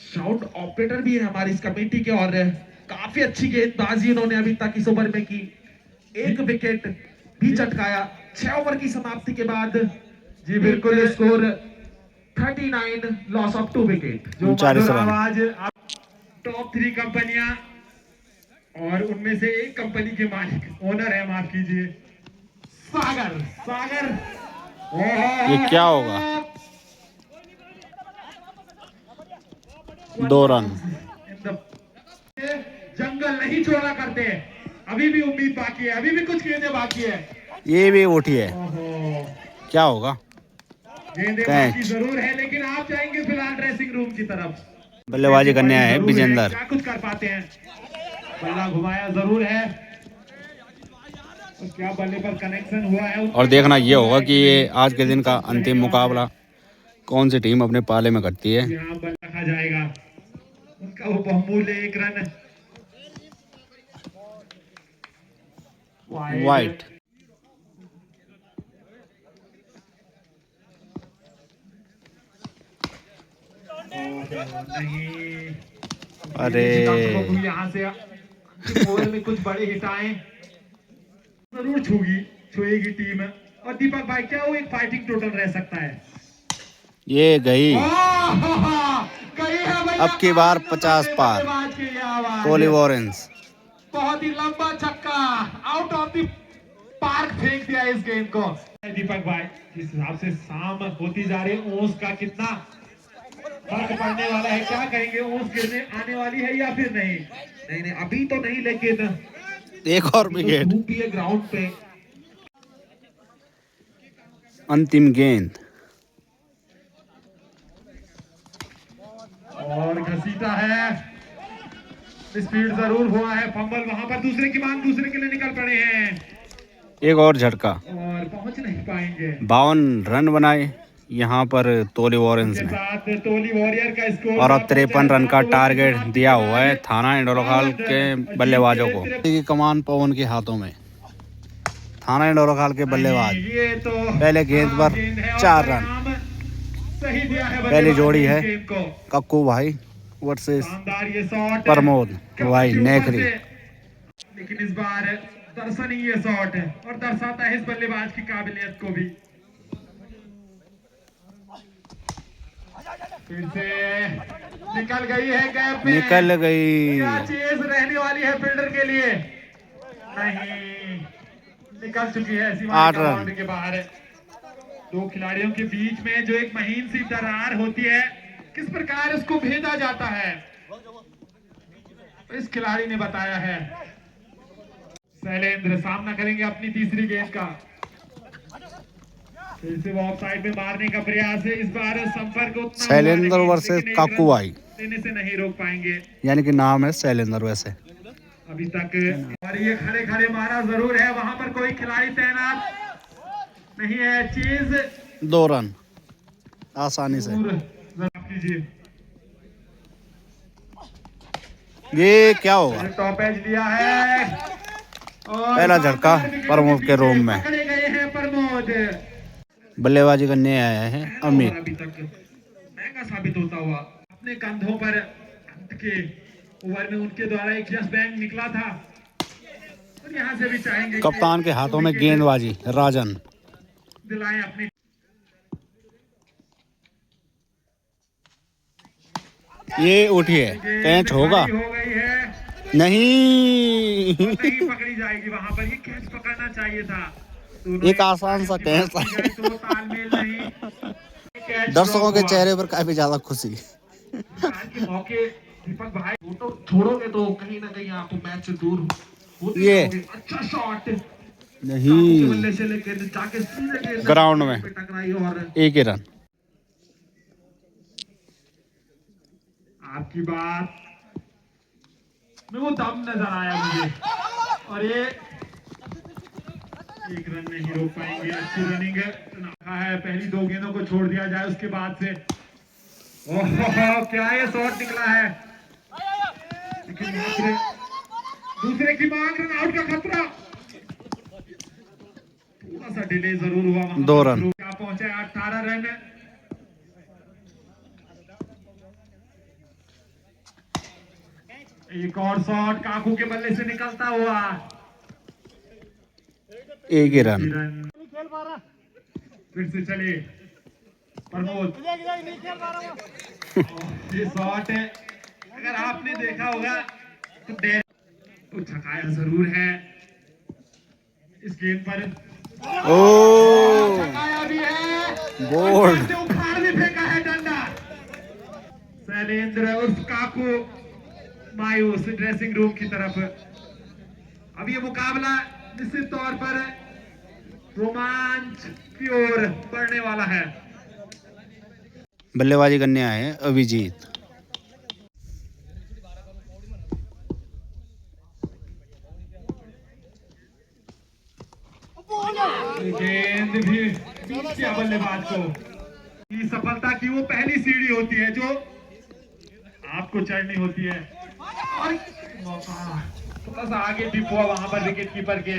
साउंड ऑपरेटर भी है हमारी इस कमेटी के, और काफी अच्छी गेंदबाजी उन्होंने अभी तक इस ओवर में की। 1 विकेट भी चटकाया 6 ओवर की समाप्ति के बाद। जी बिल्कुल, स्कोर 39, लॉस ऑफ 2 विकेट। जो 39 रन। आज टॉप 3 कंपनियां और उनमें से एक कंपनी के मालिक ओनर है, माफ कीजिए, सागर। ये क्या होगा? 2 रन। नहीं छोड़ा करते, अभी भी उम्मीद बाकी है, अभी भी कुछ गेंदें बाकी है। ये भी उठी है, क्या होगा? गेंदें बाकी जरूर है, लेकिन आप जाएंगे फिलहाल ड्रेसिंग रूम की तरफ। बल्लेबाजी करने आए हैं विजेंदर। क्या कुछ कर पाते हैं, बल्ला घुमाया जरूर है, तो क्या बल्ले पर कनेक्शन हुआ है। और देखना ये होगा कि ये आज के दिन का अंतिम मुकाबला कौन सी टीम अपने पाले में करती है। यहाँ बल रखा जाएगा, उनका वो बहुमूल्य 1 रन वाइट। नहीं, अरे यहाँ से ओवर में कुछ बड़े हिट आए जरूर छुएगी टीम। और दीपक भाई, क्या वो एक फाइटिंग टोटल रह सकता है? ये गई, गई है भैया, अब की बार 50 पार। टोली वॉरेंस बहुत ही लंबा छक्का, आउट ऑफ द पार्क फेंक दिया इस गेंद को। दीपक भाई, जिस हिसाब से शाम होती जा रही है, ओस का कितना फर्क पड़ने वाला है, क्या कहेंगे? ओस गिरने आने वाली है या फिर नहीं? नहीं अभी तो नहीं, लेकिन एक और विकेट। धूप भी है ग्राउंड पे। अंतिम गेंद और घसीटा है, स्पीड जरूर हुआ है, फंबल वहां पर दूसरे की मांग, दूसरे के लिए निकल पड़े हैं, एक और झटका और पहुंच नहीं पाएंगे। 52 रन बनाए यहाँ पर टोली वॉरेंस ने। टोली वॉरियर का स्कोर और अब 53 रन का टारगेट दिया हुआ है थाना इंडोरखाल के बल्लेबाजों को। की कमान पवन के हाथों में, थाना इंडोरखाल के बल्लेबाज ये तो पहले गेंद पर 4 रन। सही दिया है, पहली जोड़ी है कक्कू भाई वर्सेस प्रमोद भाई नेकरी। लेकिन इस बार दर्शनीय शॉट है और दर्शाता है इस बल्लेबाज की काबिलियत को भी। फिर से निकल गई है गैप में, निकल गई। क्या चीज रहने वाली है फील्डर के लिए? नहीं, निकल चुकी है 8 रन के बाहर। दो खिलाड़ियों के बीच में जो एक महीन सी दरार होती है, किस प्रकार उसको भेजा जाता है, इस खिलाड़ी ने बताया है। शैलेंद्र सामना करेंगे अपनी तीसरी गेंद का, फिर से वो ऑफ साइड में मारने का प्रयास है, इस बार संपर्क उतना शैलेंद्र वर्सेस काकू भाई देने से नहीं रोक पाएंगे, यानी कि नाम है शैलेंद्र वैसे अभी तक। और ये खड़े खड़े मारा जरूर है, वहां पर कोई खिलाड़ी तैनात नहीं है, चीज 2 रन आसानी से। कीजिए, ये क्या होगा? टॉप एज लिया है और पहला झटका प्रमोद के रूम में। पकड़े गए हैं प्रमोद। बल्लेबाजी करने आया है अमित। अभी तक महंगा साबित होता हुआ, अपने कंधों पर अंत के ओवर में उनके द्वारा एक यस बैंक निकला था, और यहाँ से भी चाहेंगे कप्तान के हाथों में गेंदबाजी, राजन दिलाएं अपने। ये उठी है, कैच होगा? हो गई है, नहीं नहीं पकड़ी जाएगी वहां पर, ये कैच पकड़ना चाहिए था। एक आसान सा कैच। तो तालमेल नहीं, दर्शकों के चेहरे पर काफी ज्यादा खुशी। के मौके दीपक भाई, वो तो छोड़ोगे तो कहीं ना कहीं आपको मैच से दूर होते ये रहोगे। अच्छा शॉट नहीं, बल्ले से लेके जाके सीधे ग्राउंड में टकराई, और 1 ही रन। आपकी बात में वो दम नजर आया मुझे, और ये 1 रन नहीं रोक पाएंगे। अच्छी रनिंग है, पहली 2 गेंदों को छोड़ दिया जाए उसके बाद से। ओह क्या ये शॉट निकला है, लेकिन दूसरे की मांग, रन आउट का खतरा, थोड़ा सा डिले जरूर हुआ। 2 रन क्या पहुंचे 18 रन। एक और शॉट काकू के बल्ले से निकलता हुआ, 1 ही रन। फिर से चले प्रमोद, ये शॉट अगर आपने देखा होगा तो छकाया जरूर है इस गेंद पर। ओ छकाया भी है, बोल्ड। उखाड़ भी फेंका है डंडा। शैलेंद्र उर्फ काकू मायूस ड्रेसिंग रूम की तरफ। अब ये मुकाबला निश्चित तौर पर रोमांच की ओर बढ़ने वाला है। बल्लेबाजी करने आए हैं अभिजीत। गेंद भी बीच किया बल्लेबाज को। ये सफलता की वो पहली सीढ़ी होती है जो आपको चढ़नी होती है। और मौका थोड़ा सा आगे टिप हुआ वहां पर विकेट कीपर के।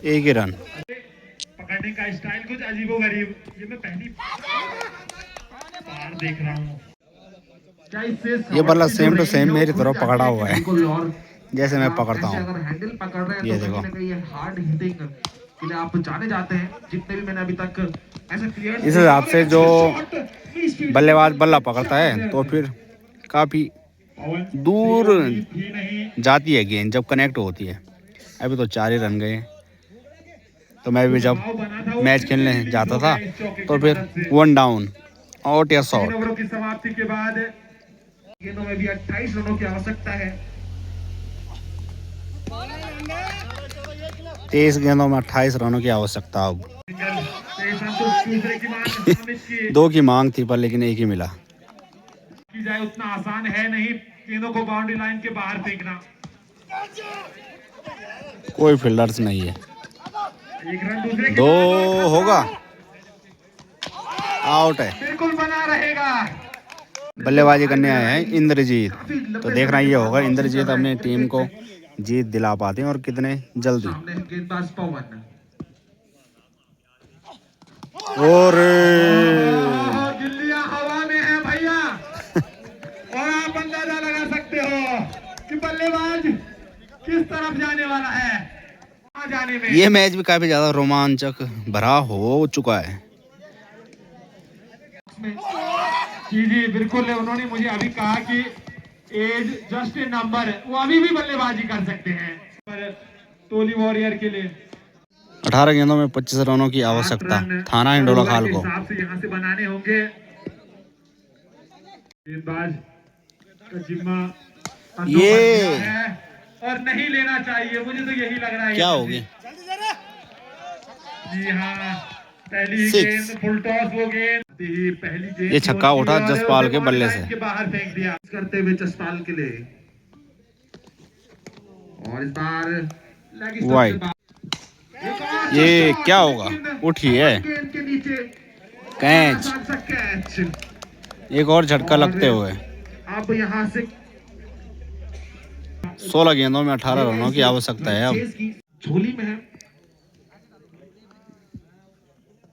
एक ही रन। पकड़ने का स्टाइल कुछ अजीबोगरीब। ये मैं पहली बार देख रहा हूँ। क्या इससे ये बल्ला सेम टू सेम मेरी तरफ पकड़ा हुआ है और जैसे मैं पकड़ता हूँ। अगर हैंडल पकड़ रहे हैं ये तो देखो। कहीं ना कहीं हार्ड हिटिंग के लिए आप जाने जाते हैं। जितने भी मैंने अभी तक ऐसा क्लियर इस हिसाब से जो बल्लेबाज बल्ला पकड़ता है तो फिर काफ़ी दूर जाती है गेंद जब कनेक्ट होती है। अभी तो 4 ही रन गए। तो मैं भी जब मैच खेलने जाता था तो फिर 1 डाउन आउट या शॉट। 3 ओवरों की समाप्ति के बाद गेंदों में भी 28 रनों की आवश्यकता है। 23 गेंदों में 28 रनों की आवश्यकता। अब 2 की मांग थी पर लेकिन 1 ही मिला। की जाए उतना आसान है नहीं गेंदों को बाउंड्री लाइन के बाहर फेंकना। कोई फील्डर्स नहीं है। 1 रन दूसरे के 2 बाद होगा। आउट है। बिल्कुल बना रहेगा। बल्लेबाजी करने आए हैं इंद्रजीत। तो देखना ये होगा इंद्रजीत अपनी टीम को जीत दिला पाते हैं और कितने जल्दी। सामने गेंदबाज पवन। और गिल्लियां हवा में है भैया। और आप अंदाजा लगा सकते हो कि बल्लेबाज किस तरफ जाने वाला है। जाने में ये मैच भी काफी ज्यादा रोमांचक भरा हो चुका है। जी जी बिल्कुल। उन्होंने मुझे अभी कहा कि एज जस्ट ए नंबर। वो अभी भी बल्लेबाजी कर सकते हैं पर टोली वॉरियर के लिए 18 गेंदों में 25 रनों की आवश्यकता थाना हिंडोला खाल को। हिसाब से यहाँ से बनाने होंगे। गेंदबाज का जिम्मा ये है और नहीं लेना चाहिए। मुझे तो यही लग रहा है। क्या होगी? जी हाँ पहली Six। गेंद फुल टॉस वो गेंद पहली गेंद ये छक्का उठा जसपाल के बल्ले से। के बाहर फेंक दिया करते हुए जसपाल के लिए। और इस बार लेग स्टंप वाइड। ये क्या होगा? उठी है गेंद के नीचे कैच। कैच। एक और झटका लगते हुए अब यहाँ से 16 गेंदों में 18 रनों की आवश्यकता है। अब झोली में है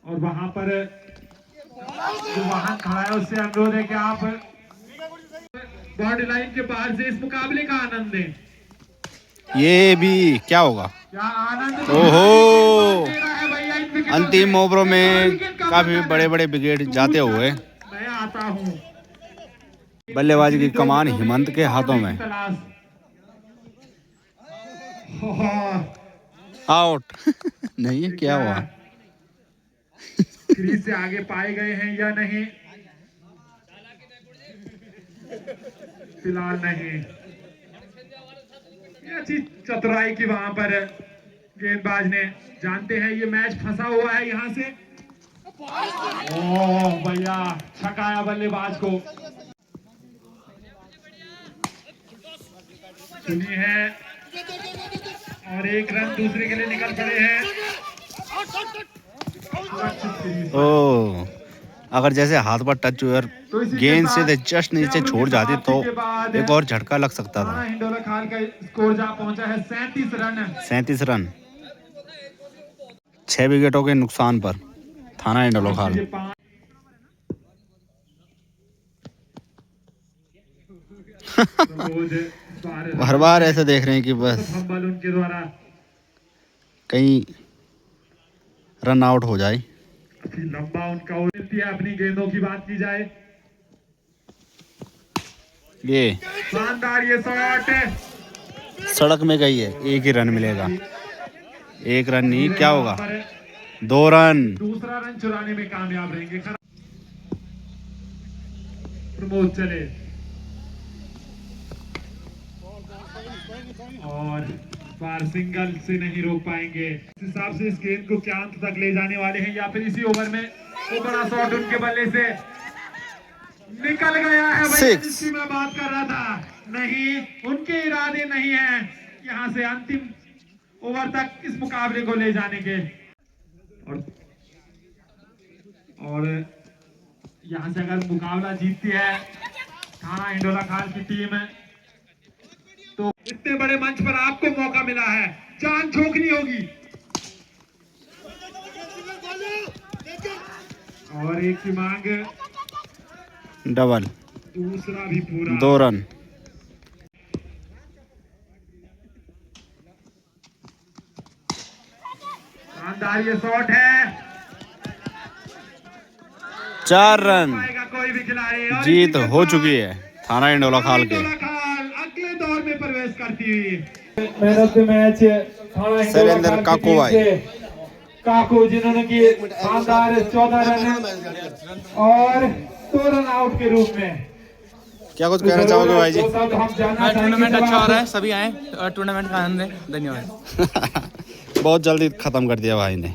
और वहां पर जो वाहन खड़ा है उससे अनुरोध है कि आप बॉर्डर लाइन के बाहर से इस मुकाबले का आनंद लें। ये भी क्या होगा? क्या आनंद ओहो ले रहा है भैया इन विकेटों अंतिम से। ओवरों में विकेट का काफी मतलब बड़े है। बड़े विकेट जाते हुए मैं आता हूँ। बल्लेबाजी की कमान हिमंत के हाथों में। आउट। नहीं है क्या हुआ? क्रीज से आगे पाए गए हैं या नहीं फिलहाल नहीं। ये अच्छी चतुराई की वहां पर गेंदबाज ने। जानते हैं ये मैच फंसा हुआ है यहाँ से। ओह भैया छकाया बल्लेबाज को। सुनी है और 1 रन दूसरे के लिए निकल पड़े हैं। ओ अगर जैसे हाथ पर टच हुए और गेंद से जस्ट नीचे छोड़ जाती तो एक और झटका लग सकता था। हिंडोला खाल का स्कोर जहां पहुंचा है 37 रन। 37 रन 6 विकेटों के नुकसान पर थाना हिंडोला खाल। हर बार ऐसे देख रहे हैं कि बस उनके द्वारा कहीं रन आउट हो जाए। लंबा उनका मिलती है अपनी गेंदों की बात की जाए। ये शानदार ये शॉट सड़क में गई है। 1 ही रन मिलेगा। 1 रन नहीं क्या होगा? 2 रन। दूसरा रन चुराने में कामयाब रहेंगे। प्रमोद चले और बार सिंगल से नहीं रोक पाएंगे। इस हिसाब से इस गेंद को क्या अंत तक ले जाने वाले हैं, या फिर इसी ओवर में वो बड़ा शॉट उनके बल्ले से निकल गया है। भैया जिसकी मैं बात कर रहा था, नहीं, उनके इरादे नहीं है यहाँ से अंतिम ओवर तक इस मुकाबले को ले जाने के। और यहाँ से अगर मुकाबला जीतती है थाना हिंडोला खाल की टीम, तो इतने बड़े मंच पर आपको मौका मिला है, जान झोंकनी होगी। और एक की मांग, डबल, दूसरा भी पूरा, 2 रन। शानदार ये शॉट है, 4 रन। कोई भी खिलाड़ी। जीत हो चुकी है थाना हिंडोला खाल के। अगले दौर में प्रवेश करती हुई man of the match Shailendra Kakowai, Kako, जिन्होंने की शानदार 14 रन और 2 रन आउट के रूप में। क्या कुछ कहना चाहोगे भाई जी? टूर्नामेंट अच्छा हो रहा है, सभी आए और टूर्नामेंट का आनंद लें। धन्यवाद। बहुत जल्दी खत्म कर दिया भाई ने।